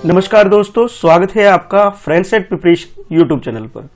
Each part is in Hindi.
नमस्कार दोस्तों, स्वागत है आपका friends at preparation YouTube channel पर।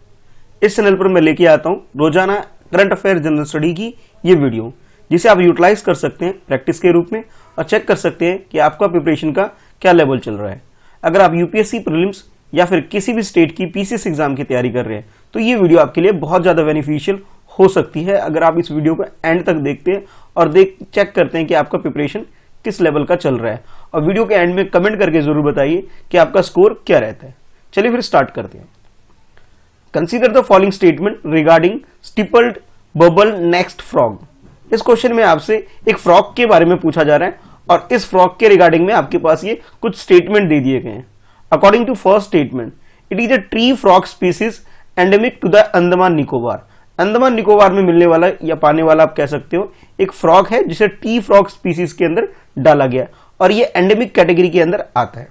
इस चैनल पर मैं लेके आता हूँ रोजाना करंट अफेयर जनरल स्टडी की ये वीडियो, जिसे आप यूटिलाइज कर सकते हैं प्रैक्टिस के रूप में और चेक कर सकते हैं कि आपका प्रिपरेशन का क्या लेवल चल रहा है। अगर आप यूपीएससी प्रीलिम्स या फिर किसी भी स्टेट की पीसीएस एग्जाम की तैयारी कर रहे हैं तो ये वीडियो आपके लिए बहुत ज्यादा बेनिफिशियल हो सकती है अगर आप इस वीडियो को एंड तक देखते हैं और चेक करते हैं कि आपका प्रिपरेशन किस लेवल का चल रहा है। और वीडियो के एंड में कमेंट करके जरूर बताइए कि आपका स्कोर क्या रहता है। चलिए फिर स्टार्ट करते हैं। Consider the following statement regarding stippled bubble next frog. इस क्वेश्चन में आपसे एक फ्रॉग के बारे में पूछा जा रहा है और इस फ्रॉग के रिगार्डिंग में आपके पास ये कुछ स्टेटमेंट दे दिए गए हैं। According to first statement, it is a tree frog species endemic to the Andaman Nicobar. Andaman Nicobar में मिलने वाला या पाने वाला आप कह सकते हो एक फ्रॉग है जिसे ट्री फ्रॉग स्पीसीज के अंदर डाला गया और ये एंडेमिक कैटेगरी के अंदर आता है।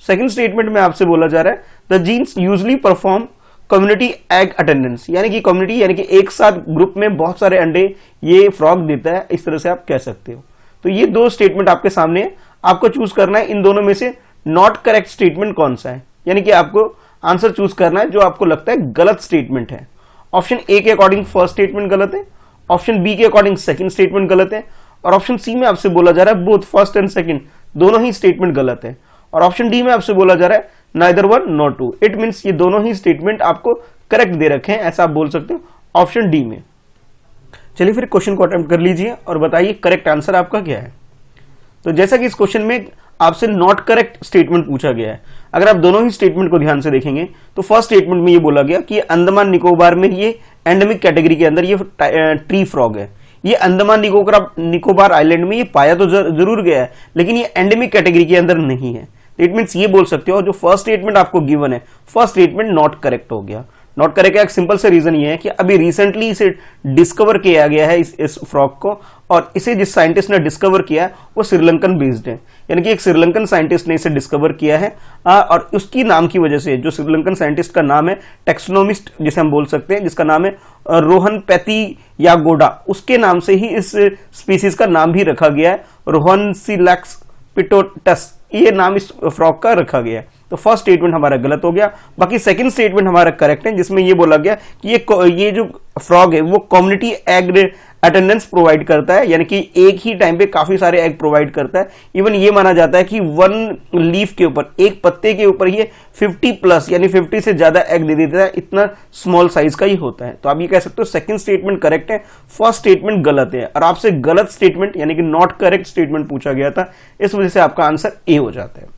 सेकंड स्टेटमेंट में आपसे बोला जा रहा है the genes usually perform community egg attendance, यानी कि कम्युनिटी यानी कि एक साथ ग्रुप में बहुत सारे अंडे ये फ्रॉग देता है, इस तरह से आप कह सकते हो। तो ये दो स्टेटमेंट आपके सामने है, आपको चूज करना है इन दोनों में से नॉट करेक्ट स्टेटमेंट कौन सा है, यानी कि आपको आंसर चूज करना है जो आपको लगता है गलत स्टेटमेंट है। ऑप्शन ए के अकॉर्डिंग फर्स्ट स्टेटमेंट गलत है, ऑप्शन बी के अकॉर्डिंग सेकंड स्टेटमेंट गलत है और ऑप्शन सी में आपसे बोला जा रहा है बोथ फर्स्ट एंड सेकंड दोनों ही स्टेटमेंट गलत है और ऑप्शन डी में आपसे बोला जा रहा है neither one nor two. It means ये दोनों ही स्टेटमेंट आपको करेक्ट दे रखे हैं, ऐसा आप बोल सकते हो ऑप्शन डी में। चलिए फिर क्वेश्चन को अटेम्प्ट कर लीजिए और बताइए करेक्ट आंसर आपका क्या है। तो जैसा कि इस क्वेश्चन में आपसे नॉट करेक्ट स्टेटमेंट पूछा गया है, अगर आप दोनों ही स्टेटमेंट को ध्यान से देखेंगे तो फर्स्ट स्टेटमेंट में ये बोला गया कि अंडमान निकोबार में ये एंडेमिक कैटेगरी के अंदर ये ट्री फ्रॉग है। ये अंडमान निकोबार आइलैंड में ये पाया तो जरूर गया है लेकिन ये एंडेमिक कैटेगरी के अंदर नहीं है। इट मींस ये बोल सकते हो जो फर्स्ट स्टेटमेंट आपको गिवन है फर्स्ट स्टेटमेंट नॉट करेक्ट हो गया। नॉट करेक्ट का एक सिंपल से रीजन ये है कि अभी रिसेंटली इसे डिस्कवर किया गया है इस फ्रॉग को, और इसे जिस साइंटिस्ट ने डिस्कवर किया है वो श्रीलंकन बेस्ड है, यानी कि एक श्रीलंकन साइंटिस्ट ने इसे डिस्कवर किया है और उसकी नाम की वजह से जो श्रीलंकन साइंटिस्ट का नाम है टैक्सोनोमिस्ट जिसे हम बोल सकते हैं, जिसका नाम है रोहन पैथियागोडा, उसके नाम से ही इस स्पीसीज का नाम भी रखा गया है रोहनसिलैक्स पिटोटस, ये नाम इस फ्रॉग का रखा गया है। तो फर्स्ट स्टेटमेंट हमारा गलत हो गया, बाकी सेकंड स्टेटमेंट हमारा करेक्ट है जिसमें ये बोला गया कि ये जो फ्रॉग है वो कम्युनिटी एग अटेंडेंस प्रोवाइड करता है, यानी कि एक ही टाइम पे काफी सारे एग प्रोवाइड करता है। इवन ये माना जाता है कि वन लीफ के ऊपर, एक पत्ते के ऊपर ये 50 प्लस यानी 50 से ज्यादा एग दे देता है, इतना स्मॉल साइज का ही होता है। तो आप ये कह सकते हो सेकंड स्टेटमेंट करेक्ट है, फर्स्ट स्टेटमेंट गलत है और आपसे गलत स्टेटमेंट यानी कि नॉट करेक्ट स्टेटमेंट पूछा गया था, इस वजह से आपका आंसर ए हो जाता है।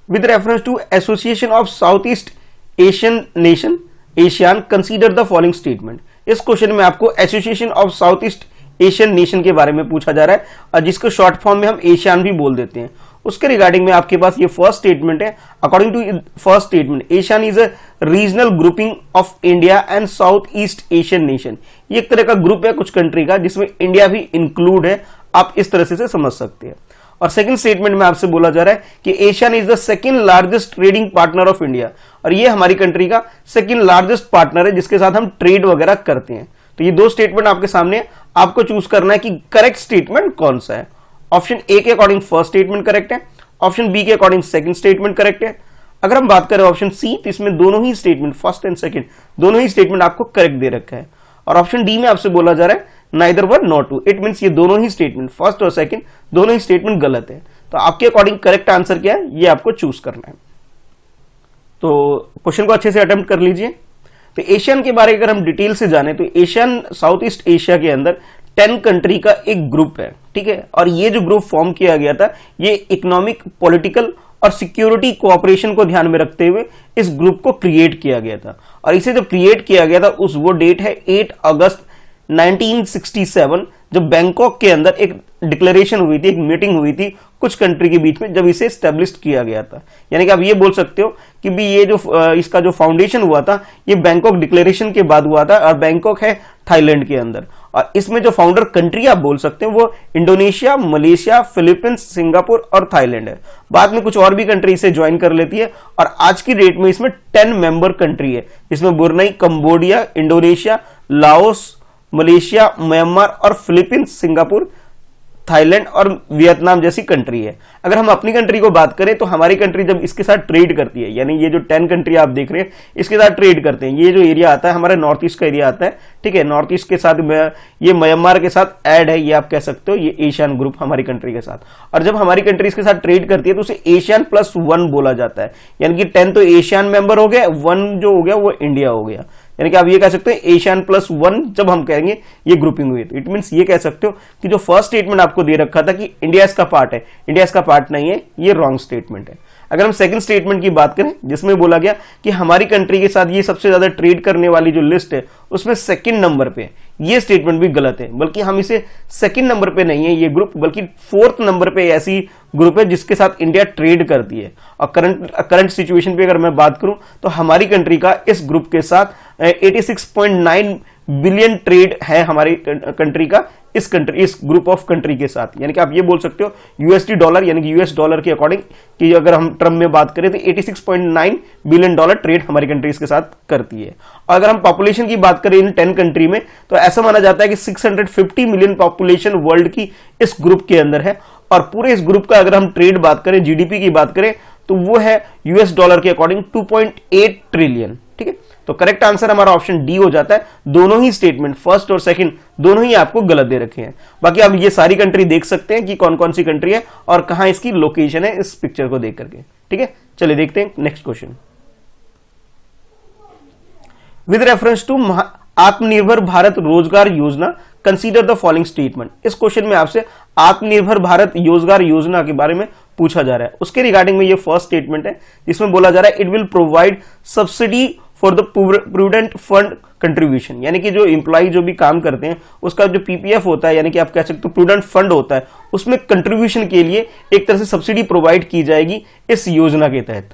With reference to Association of Southeast Asian Nation ASEAN, consider the following statement। इस क्वेश्चन में आपको association of south east Asian nation के बारे में पूछा जा रहा है और जिसको शॉर्ट फॉर्म में हम एशियान भी बोल देते हैं। उसके रिगार्डिंग में आपके पास ये फर्स्ट स्टेटमेंट है। According to first statement, ASEAN is a regional grouping of India and south east Asian nation. ये एक तरह का ग्रुप है कुछ कंट्री का जिसमें इंडिया भी इंक्लूड है, आप इस तरह से समझ सकते हैं। और सेकंड स्टेटमेंट में आपसे बोला जा रहा है कि Asian is the second largest trading partner of India, और ये हमारी कंट्री का सेकंड लार्जेस्ट पार्टनर है जिसके साथ हम ट्रेड वगैरह करते हैं। तो ये दो स्टेटमेंट आपके सामने है, आपको चूज करना है कि करेक्ट स्टेटमेंट कौन सा है। ऑप्शन ए के अकॉर्डिंग फर्स्ट स्टेटमेंट करेक्ट है, ऑप्शन बी के अकॉर्डिंग सेकंड स्टेटमेंट करेक्ट है। अगर हम बात करें ऑप्शन सी, तो इसमें दोनों ही स्टेटमेंट फर्स्ट एंड सेकंड दोनों ही स्टेटमेंट आपको करेक्ट दे रखा है। और ऑप्शन डी में आपसे बोला जा रहा है neither one nor two. It means ये दोनों ही स्टेटमेंट फर्स्ट और सेकंड दोनों ही स्टेटमेंट गलत है। तो आपके अकॉर्डिंग करेक्ट आंसर क्या है ये आपको चूज करना है। तो क्वेश्चन को अच्छे से अटेम्प्ट कर लीजिए। तो एशियन के बारे में अगर हम डिटेल से जाने तो एशियन साउथ ईस्ट एशिया के अंदर 10 कंट्री का एक ग्रुप है, ठीक है। और ये जो ग्रुप फॉर्म किया गया था ये इकोनॉमिक, पॉलिटिकल और सिक्योरिटी कोऑपरेशन को ध्यान में रखते हुए इस ग्रुप को क्रिएट किया गया था। और इसे जब क्रिएट किया गया था उस वो डेट है 8 अगस्त 1967, जब बैंकॉक के अंदर एक डिक्लेरेशन हुई थी, एक मीटिंग हुई थी कुछ कंट्री के बीच में, जब इसे स्टैब्लिश किया गया था। यानी कि आप ये बोल सकते हो कि भी ये जो इसका जो फाउंडेशन हुआ था ये बैंकॉक डिक्लेरेशन के बाद हुआ था और बैंकॉक है थाईलैंड के अंदर। और इसमें जो फाउंडर कंट्री आप बोल सकते हो वो इंडोनेशिया, मलेशिया, फिलीपींस, सिंगापुर और थाईलैंड है। बाद में कुछ और भी कंट्री इसे ज्वाइन कर लेती है और आज की डेट में इसमें 10 मेंबर कंट्री है, जिसमें बुरनई, Cambodia, Indonesia, Laos, Malaysia, Myanmar और फिलीपींस, सिंगापुर थाईलैंड और वियतनाम जैसी कंट्री है। अगर हम अपनी कंट्री को बात करें तो हमारी कंट्री जब इसके साथ ट्रेड करती है, यानी ये जो 10 कंट्री आप देख रहे हैं इसके साथ ट्रेड करते हैं, ये जो एरिया आता है हमारा नॉर्थ ईस्ट का एरिया आता है, ठीक है। नॉर्थ ईस्ट के साथ ये म्यांमार के साथ ऐड है, ये आप कह सकते हो, ये एशियन ग्रुप हमारी कंट्री के साथ। और जब हमारी कंट्री इसके साथ ट्रेड करती है तो उसे एशियन +1 बोला जाता है, यानी कि 10 तो एशियन मेंबर हो गया, 1 जो हो गया वो इंडिया हो गया, यानी कि आप ये कह सकते हैं एशियन +1 जब हम कहेंगे ये ग्रुपिंग हुई। तो इट मींस ये कह सकते हो कि जो फर्स्ट स्टेटमेंट आपको दे रखा था कि इंडिया इसका पार्ट है, इंडिया इसका पार्ट नहीं है, ये रॉन्ग स्टेटमेंट है। अगर हम सेकंड स्टेटमेंट की बात करें जिसमें बोला गया कि हमारी कंट्री के साथ ये सबसे ज्यादा ट्रेड करने वाली जो लिस्ट है उसमें सेकंड नंबर पे है, ये स्टेटमेंट भी गलत है, बल्कि हम इसे सेकंड नंबर पे नहीं है ये ग्रुप, बल्कि 4th नंबर पे ऐसी ग्रुप है जिसके साथ इंडिया ट्रेड करती है। और करंट सिचुएशन पे अगर मैं बात करूं तो हमारी कंट्री का इस ग्रुप के साथ 86.9 बिलियन ट्रेड है हमारी कंट्री का इस ग्रुप ऑफ कंट्री के साथ। यानी कि आप ये बोल सकते हो यूएसडी डॉलर, यानी कि यूएस डॉलर के अकॉर्डिंग कि अगर हम टर्म में बात करें तो 86.9 बिलियन डॉलर ट्रेड हमारी कंट्री इसके साथ करती है। और अगर हम पॉपुलेशन की बात करें इन 10 कंट्री में तो ऐसा माना जाता है कि 650 मिलियन पॉपुलेशन वर्ल्ड की इस ग्रुप के अंदर है। और पूरे इस ग्रुप का अगर हम ट्रेड बात करें, जीडीपी की बात करें तो वो है यूएस डॉलर के अकॉर्डिंग 2.8 ट्रिलियन, ठीक है। तो करेक्ट आंसर हमारा ऑप्शन डी हो जाता है। दोनों ही स्टेटमेंट फर्स्ट और सेकंड दोनों ही आपको गलत दे रखे हैं। बाकी आप ये सारी कंट्री देख सकते हैं कि कौन कौन सी कंट्री है और कहां इसकी लोकेशन है इस पिक्चर को देख करके, ठीक है। चलिए देखते हैं next question. With reference to Atmanirbhar Bharat Rozgar Yojana consider the following statement. इस क्वेश्चन में आपसे आत्मनिर्भर भारत रोजगार योजना के बारे में पूछा जा रहा है। उसके रिगार्डिंग में ये फर्स्ट स्टेटमेंट है जिसमें बोला जा रहा है it will provide subsidy for the prudent fund contribution, यानी कि जो एम्प्लॉय जो भी काम करते हैं उसका जो पीपीएफ होता है, यानी कि आप कह सकते हो प्रूडेंट फंड होता है, उसमें कंट्रीब्यूशन के लिए एक तरह से सब्सिडी प्रोवाइड की जाएगी इस योजना के तहत।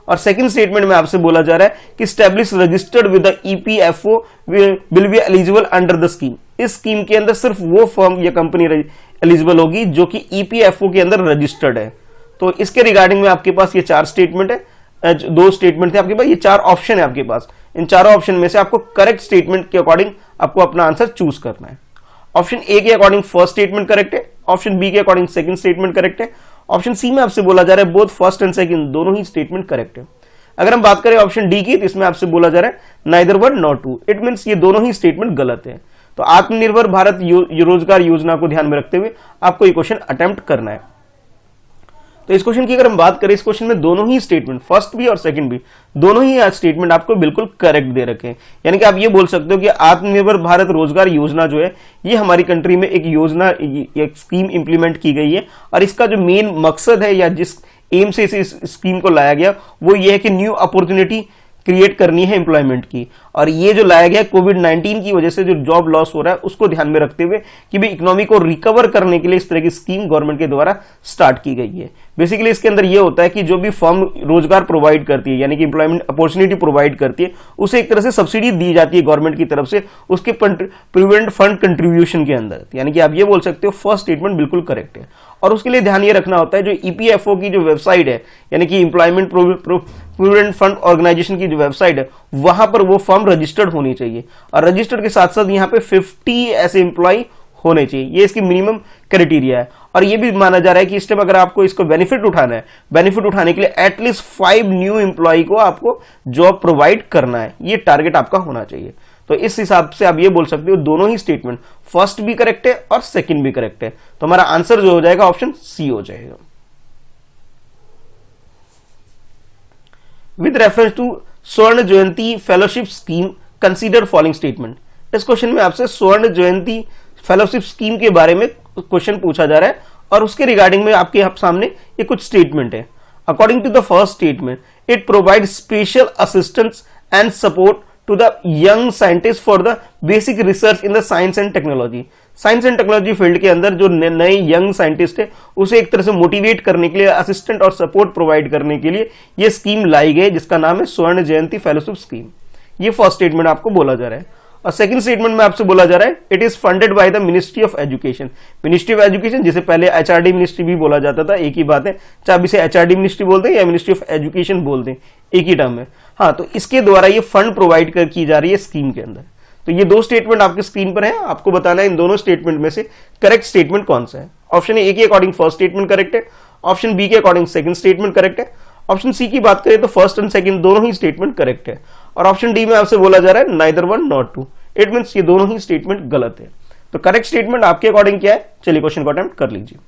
और सेकंड स्टेटमेंट में आपसे बोला जा रहा है कि establish registered with the EPFO will be eligible under the scheme. इस स्कीम के अंदर सिर्फ वो फर्म या कंपनी एलिजिबल होगी जो कि ईपीएफओ के अंदर रजिस्टर्ड है। तो इसके रिगार्डिंग में आपके पास ये 4 स्टेटमेंट है, 2 स्टेटमेंट थे आपके पास, ये 4 ऑप्शन है आपके पास। इन चारों ऑप्शन में से आपको करेक्ट स्टेटमेंट के अकॉर्डिंग आपको अपना आंसर चूज करना है। ऑप्शन ए के अकॉर्डिंग फर्स्ट स्टेटमेंट करेक्ट है, ऑप्शन बी के अकॉर्डिंग सेकंड स्टेटमेंट करेक्ट है, ऑप्शन सी में आपसे बोला जा रहा है बोथ फर्स्ट एंड सेकंड दोनों ही स्टेटमेंट करेक्ट है। अगर हम बात करें ऑप्शन डी की तो इसमें आपसे बोला जा रहा है neither one not two, it means ये दोनों ही स्टेटमेंट गलत है। तो आत्मनिर्भर भारत रोजगार योजना को ध्यान में रखते हुए आपको ये क्वेश्चन अटेम्प्ट करना है। तो इस क्वेश्चन की अगर हम बात करें, इस क्वेश्चन में दोनों ही स्टेटमेंट फर्स्ट भी और सेकंड भी दोनों ही स्टेटमेंट आपको बिल्कुल करेक्ट दे रखे हैं। यानी कि आप ये बोल सकते हो कि आत्मनिर्भर भारत रोजगार योजना जो है ये हमारी कंट्री में एक योजना, एक स्कीम इंप्लीमेंट की गई है और इसका जो मेन मकसद है या जिस एम से इस स्कीम को लाया गया वो ये है कि न्यू अपॉर्चुनिटी क्रिएट करनी है एम्प्लॉयमेंट की। और ये जो लाया गया कोविड-19 की वजह से जो जॉब लॉस हो रहा है उसको ध्यान में रखते हुए कि भाई इकोनॉमी को रिकवर करने के लिए इस तरह की स्कीम गवर्नमेंट के द्वारा स्टार्ट की गई है। बेसिकली इसके अंदर ये होता है कि जो भी फर्म रोजगार प्रोवाइड करती है यानी कि एम्प्लॉयमेंट अपॉर्चुनिटी प्रोवाइड करती है उसे एक तरह से सब्सिडी दी जाती है गवर्नमेंट की तरफ से उसके प्रोविडेंट फंड कंट्रीब्यूशन के अंदर। यानी कि आप ये बोल सकते हो फर्स्ट स्टेटमेंट बिल्कुल करेक्ट है। और उसके लिए ध्यान ये रखना होता है जो ईपीएफओ की जो वेबसाइट है यानी कि एम्प्लॉयमेंट प्रोविडेंट फंड ऑर्गेनाइजेशन की जो वेबसाइट है वहां पर वो फर्म रजिस्टर्ड होनी चाहिए और रजिस्टर्ड के साथ साथ यहाँ पे 50 ऐसे एम्प्लॉय होने चाहिए, ये इसकी मिनिमम क्राइटेरिया है। और ये भी माना जा रहा है कि इस टाइम अगर आपको इसको बेनिफिट उठाना है, बेनिफिट उठाने के लिए एटलीस्ट 5 न्यू एम्प्लॉय को आपको जॉब प्रोवाइड करना है, ये टारगेट आपका होना चाहिए। तो इस हिसाब से आप ये बोल सकते हो दोनों ही स्टेटमेंट फर्स्ट भी करेक्ट है और सेकंड भी करेक्ट है। तो हमारा आंसर जो हो जाएगा ऑप्शन सी हो जाएगा। With reference to Swarna Jayanti fellowship scheme consider following statement. इस क्वेश्चन में आपसे स्वर्ण जयंती फेलोशिप स्कीम के बारे में क्वेश्चन पूछा जा रहा है और उसके रिगार्डिंग में आपके सामने ये कुछ स्टेटमेंट है। According to the first statement it provide special assistance and support to the young scientists for the basic research in the science and technology। Science and technology field के अंदर जो नए यंग साइंटिस्ट है उसे एक तरह से मोटिवेट करने के लिए, असिस्टेंट और सपोर्ट प्रोवाइड करने के लिए ये स्कीम लाई गई जिसका नाम है स्वर्ण जयंती फेलोशिप स्कीम। ये फर्स्ट स्टेटमेंट आपको बोला जा रहा है। और सेकंड स्टेटमेंट में आपसे बोला जा रहा है it is funded by the ministry of education. Ministry of education जिसे पहले एचआरडी मिनिस्ट्री भी बोला जाता था, एक ही बात है, चाहे इसे एचआरडी मिनिस्ट्री बोलते हैं या मिनिस्ट्री ऑफ एजुकेशन बोलते हैं, एक ही टर्म है। हाँ, तो इसके द्वारा ये फंड प्रोवाइड की जा रही है स्कीम के अंदर। तो ये 2 स्टेटमेंट आपके स्क्रीन पर है, आपको बताना है इन दोनों स्टेटमेंट में से करेक्ट स्टेटमेंट कौन सा है। ऑप्शन ए के अकॉर्डिंग फर्स्ट स्टेटमेंट करेक्ट है, ऑप्शन बी के अकॉर्डिंग सेकंड स्टेटमेंट करेक्ट है, ऑप्शन सी की बात करें तो फर्स्ट एंड सेकंड दोनों ही स्टेटमेंट करेक्ट है, और ऑप्शन डी में आपसे बोला जा रहा है neither one not two. It means ये दोनों ही स्टेटमेंट गलत है। तो करेक्ट स्टेटमेंट आपके अकॉर्डिंग क्या है, चलिए क्वेश्चन को अटेम्प्ट कर लीजिए।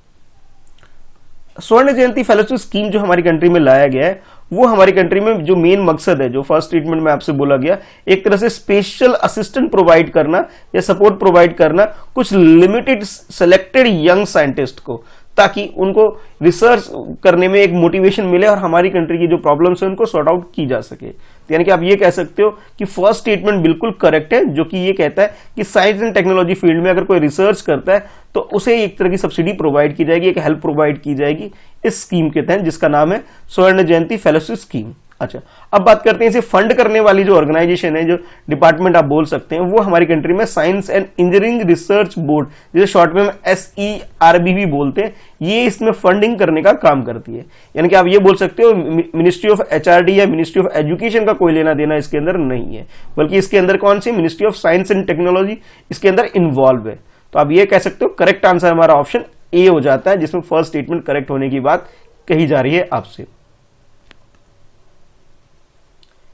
स्वर्ण जयंती फेलोशिप स्कीम जो हमारी कंट्री में लाया गया है, वो हमारी कंट्री में जो मेन मकसद है, जो फर्स्ट स्टेटमेंट में आपसे बोला गया, एक तरह से स्पेशल असिस्टेंट प्रोवाइड करना या सपोर्ट प्रोवाइड करना कुछ लिमिटेड सेलेक्टेड यंग साइंटिस्ट को, ताकि उनको रिसर्च करने में एक मोटिवेशन मिले और हमारी कंट्री की जो प्रॉब्लम्स है उनको सॉर्ट आउट की जा सके। तो यानी कि आप ये कह सकते हो कि फर्स्ट स्टेटमेंट बिल्कुल करेक्ट है, जो कि ये कहता है कि साइंस एंड टेक्नोलॉजी फील्ड में अगर कोई रिसर्च करता है तो उसे एक तरह की सब्सिडी प्रोवाइड की जाएगी, एक हेल्प प्रोवाइड की जाएगी इस स्कीम के तहत, जिसका नाम है स्वर्ण जयंती फेलोशिप स्कीम। अच्छा, अब बात करते हैं इसे फंड करने वाली जो ऑर्गेनाइजेशन है, जो डिपार्टमेंट आप बोल सकते हैं, वो हमारी कंट्री में science and engineering research board, जिसे शॉर्ट में SERB भी बोलते हैं, ये इसमें फंडिंग करने का काम करती है। यानी कि आप ये बोल सकते हो मिनिस्ट्री ऑफ HRD या मिनिस्ट्री ऑफ एजुकेशन का कोई लेना देना इसके अंदर नहीं है, बल्कि इसके अंदर कौन सी ministry of science and technology इसके अंदर इन्वॉल्व है। तो आप ये कह सकते हो करेक्ट आंसर हमारा ऑप्शन ए हो जाता है, जिसमें फर्स्ट स्टेटमेंट करेक्ट होने की बात कही जा रही है आपसे।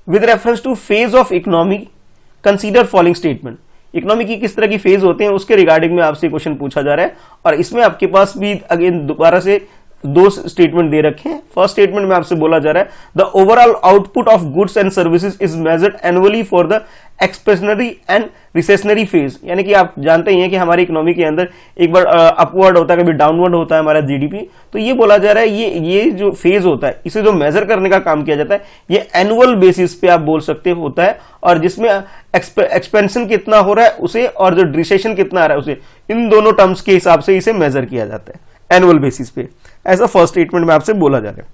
With reference two phase of economy consider following statement, economy की किस तरह की फेज होते हैं उसके रिगार्डिंग में आपसे क्वेश्चन पूछा जा रहा है, और इसमें आपके पास भी अगेन दोबारा से दो स्टेटमेंट दे रखे हैं। फर्स्ट स्टेटमेंट में आपसे बोला जा रहा है the overall output of goods and services is measured annually for the expansionary and recessionary phase. यानी कि आप जानते ही हैं कि हमारी इकोनॉमी के अंदर एक बार अपवर्ड होता है, कभी डाउनवर्ड होता है हमारा जीडीपी। तो ये बोला जा रहा है ये जो फेज होता है, इसे जो मेजर करने का काम किया जाता है, ये एनुअल बेसिस पे आप बोल सकते होता है, और जिसमें एक्सपेंशन कितना हो रहा है उसे और जो रिसेशन कितना आ रहा है उसे, इन दोनों टर्म्स के हिसाब से इसे मेजर किया जाता है एनुअल बेसिस पे। ऐसा फर्स्ट स्टेटमेंट में आपसे बोला जा रहा है।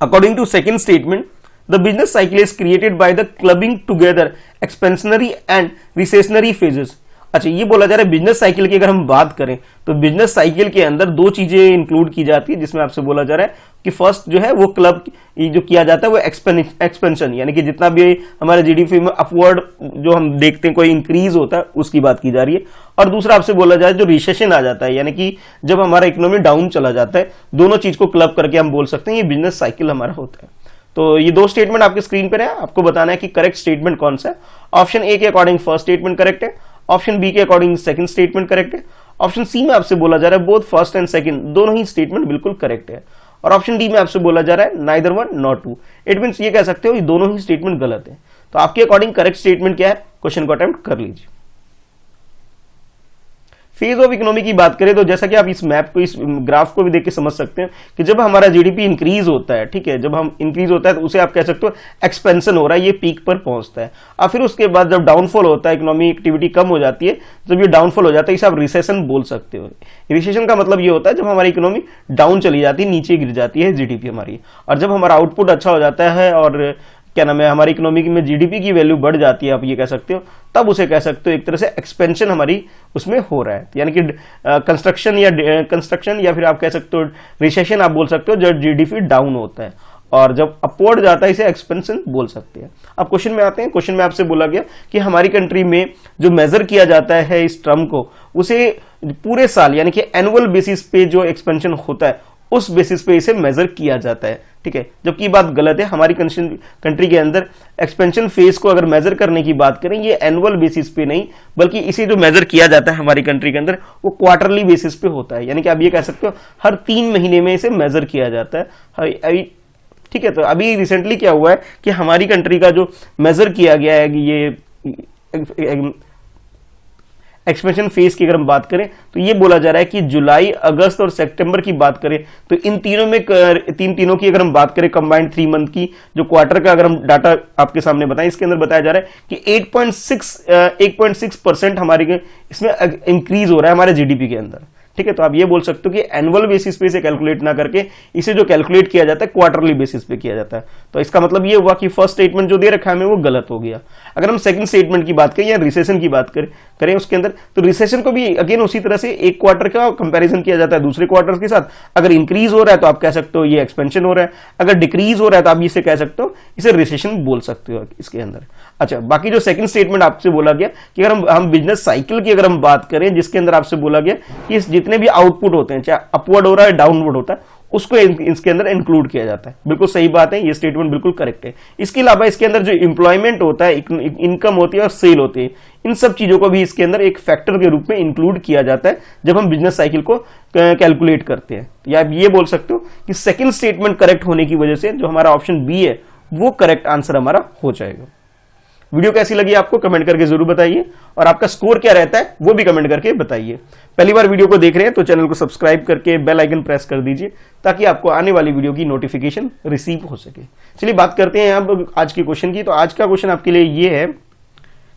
According to second statement, the business cycle is created by the clubbing together expansionary and recessionary phases. अच्छा, ये बोला जा रहा है बिजनेस साइकिल की अगर हम बात करें तो बिजनेस साइकिल के अंदर दो चीजें इंक्लूड की जाती है, जिसमें आपसे बोला जा रहा है कि फर्स्ट जो है वो क्लब जो किया जाता है वो एक्सपेंशन, यानी कि जितना भी हमारे जीडीपी में अपवर्ड जो हम देखते हैं कोई इंक्रीज होता है उसकी बात की जा रही है। और दूसरा आपसे बोला जाए जो रिसेशन आ जाता है, यानी कि जब हमारा इकोनॉमी डाउन चला जाता है, दोनों चीज को क्लब करके हम बोल सकते हैं ये बिजनेस साइकिल हमारा होता है। तो ये दो स्टेटमेंट आपके स्क्रीन पर है, आपको बताना है कि करेक्ट स्टेटमेंट कौन सा है। ऑप्शन ए के अकॉर्डिंग फर्स्ट स्टेटमेंट करेक्ट है, ऑप्शन बी के अकॉर्डिंग सेकंड स्टेटमेंट करेक्ट है, ऑप्शन सी में आपसे बोला जा रहा है बोथ फर्स्ट एंड सेकंड दोनों ही स्टेटमेंट बिल्कुल करेक्ट है, और ऑप्शन डी में आपसे बोला जा रहा है neither one not two. It means ये कह सकते हो ये दोनों ही स्टेटमेंट गलत है। तो आपके अकॉर्डिंग करेक्ट स्टेटमेंट क्या है, क्वेश्चन को अटेम्प्ट कर लीजिए। फेज ऑफ इकोनॉमी की बात करें तो जैसा कि आप इस मैप को, इस ग्राफ को भी देख के समझ सकते हैं कि जब हमारा जीडीपी इंक्रीज होता है, ठीक है, जब हम इंक्रीज होता है तो उसे आप कह सकते हो एक्सपेंशन हो रहा है, ये पीक पर पहुंचता है। और फिर उसके बाद जब डाउनफॉल होता है, इकोनॉमी एक्टिविटी कम हो जाती है, जब ये डाउनफॉल हो जाता है इसे आप रिसेशन बोल सकते हो। रिसेशन का मतलब ये होता है जब हमारी इकोनॉमी डाउन चली जाती है, नीचे गिर जाती है जीडीपी हमारी, और जब हमारा आउटपुट अच्छा हो जाता है और क्या नाम है हमारी इकोनॉमी में जीडीपी की वैल्यू बढ़ जाती है, आप ये कह सकते हो, तब उसे कह सकते हो एक तरह से एक्सपेंशन हमारी उसमें हो रहा है। यानी कि कंस्ट्रक्शन या फिर आप कह सकते हो रिसेशन आप बोल सकते हो जब जीडीपी डाउन होता है, और जब अपवर्ड जाता है इसे एक्सपेंशन बोल सकते हैं। अब क्वेश्चन में आते हैं। क्वेश्चन में आपसे बोला गया कि हमारी कंट्री में जो मेजर किया जाता है इस टर्म को, उसे पूरे साल यानी कि एनुअल बेसिस पे जो एक्सपेंशन होता है उस बेसिस पे इसे मेजर किया जाता है, ठीक है, जबकि ये बात गलत है। हमारी कंट्री के अंदर एक्सपेंशन फेज को अगर मेजर करने की बात करें, ये एनुअल बेसिस पे नहीं, बल्कि इसे जो मेजर किया जाता है हमारी कंट्री के अंदर वो क्वार्टरली बेसिस पे होता है। यानी कि आप ये कह सकते हो हर 3 महीने में इसे मेजर किया जाता है। अभी ठीक है, तो अभी रिसेंटली क्या हुआ है कि हमारी कंट्री का जो मेजर किया गया है ये एक्सपेंशन फेज की अगर हम बात करें तो ये बोला जा रहा है कि जुलाई, अगस्त और सितंबर की बात करें तो इन तीनों में तीनों की अगर हम बात करें कंबाइंड 3 मंथ की जो क्वार्टर का अगर हम डाटा आपके सामने बताएं, इसके अंदर बताया जा रहा है कि 8.6% हमारे इसमें इंक्रीज हो रहा है हमारे जीडीपी के अंदर, ठीक है। तो आप ये बोल सकते हो कि एनुअल बेसिस पे इसे कैलकुलेट ना करके इसे जो कैलकुलेट किया जाता है क्वार्टरली बेसिस पे किया जाता है। तो इसका मतलब ये हुआ कि फर्स्ट स्टेटमेंट जो दे रखा है हमें वो गलत हो गया। अगर हम सेकंड स्टेटमेंट की बात करें या रिसेशन की बात करें उसके अंदर, तो रिसेशन को भी अगेन उसी तरह से एक क्वार्टर का कंपैरिजन किया जाता है दूसरे क्वार्टर के साथ। अगर इंक्रीज हो रहा है तो आप कह सकते हो ये एक्सपेंशन हो रहा है, अगर डिक्रीज हो रहा है तो आप इसे कह सकते हो इसे रिसेशन बोल सकते हो इसके अंदर। अच्छा, बाकी जो सेकंड स्टेटमेंट आपसे बोला गया कि अगर हम बिजनेस साइकिल की अगर हम बात करें, जिसके अंदर आपसे बोला गया कि जितने भी आउटपुट होते हैं, चाहे अपवर्ड हो रहा है डाउनवर्ड होता है, उसको इसके अंदर इंक्लूड किया जाता है। बिल्कुल सही बात है, ये स्टेटमेंट बिल्कुल करेक्ट है। इसके अलावा इसके अंदर जो एम्प्लॉयमेंट होता है, इनकम होती है और सेल होती है, इन सब चीजों को भी इसके अंदर एक फैक्टर के रूप में इंक्लूड किया जाता है जब हम बिजनेस साइकिल को कैलकुलेट करते हैं। या आप ये बोल सकते हो कि सेकंड स्टेटमेंट करेक्ट होने की वजह से जो हमारा ऑप्शन बी है वो करेक्ट आंसर हमारा हो जाएगा। वीडियो कैसी लगी आपको कमेंट करके जरूर बताइए, और आपका स्कोर क्या रहता है वो भी कमेंट करके बताइए। पहली बार वीडियो को देख रहे हैं तो चैनल को सब्सक्राइब करके बेल आइकन प्रेस कर दीजिए ताकि आपको आने वाली वीडियो की नोटिफिकेशन रिसीव हो सके। चलिए बात करते हैं अब आज के क्वेश्चन की। तो आज का क्वेश्चन आपके लिए ये है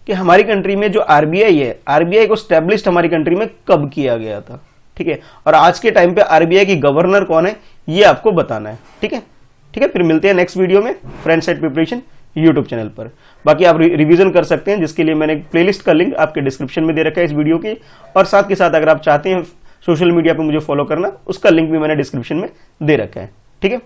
कि हमारी कंट्री में जो आरबीआई है, आरबीआई को स्टैब्लिश्ड हमारी कंट्री में कब किया गया था, ठीक है, और आज के टाइम पे आरबीआई की गवर्नर कौन है ये आपको बताना है। ठीक है, फिर मिलते हैं नेक्स्ट वीडियो में friend set preparation YouTube channel पर। बाकी आप रिवीजन कर सकते हैं, जिसके लिए मैंने प्लेलिस्ट का लिंक आपके डिस्क्रिप्शन में दे रखा है इस वीडियो की, और साथ के साथ अगर आप चाहते हैं सोशल मीडिया पर मुझे फॉलो करना, उसका लिंक भी मैंने डिस्क्रिप्शन में दे रखा है। ठीक है।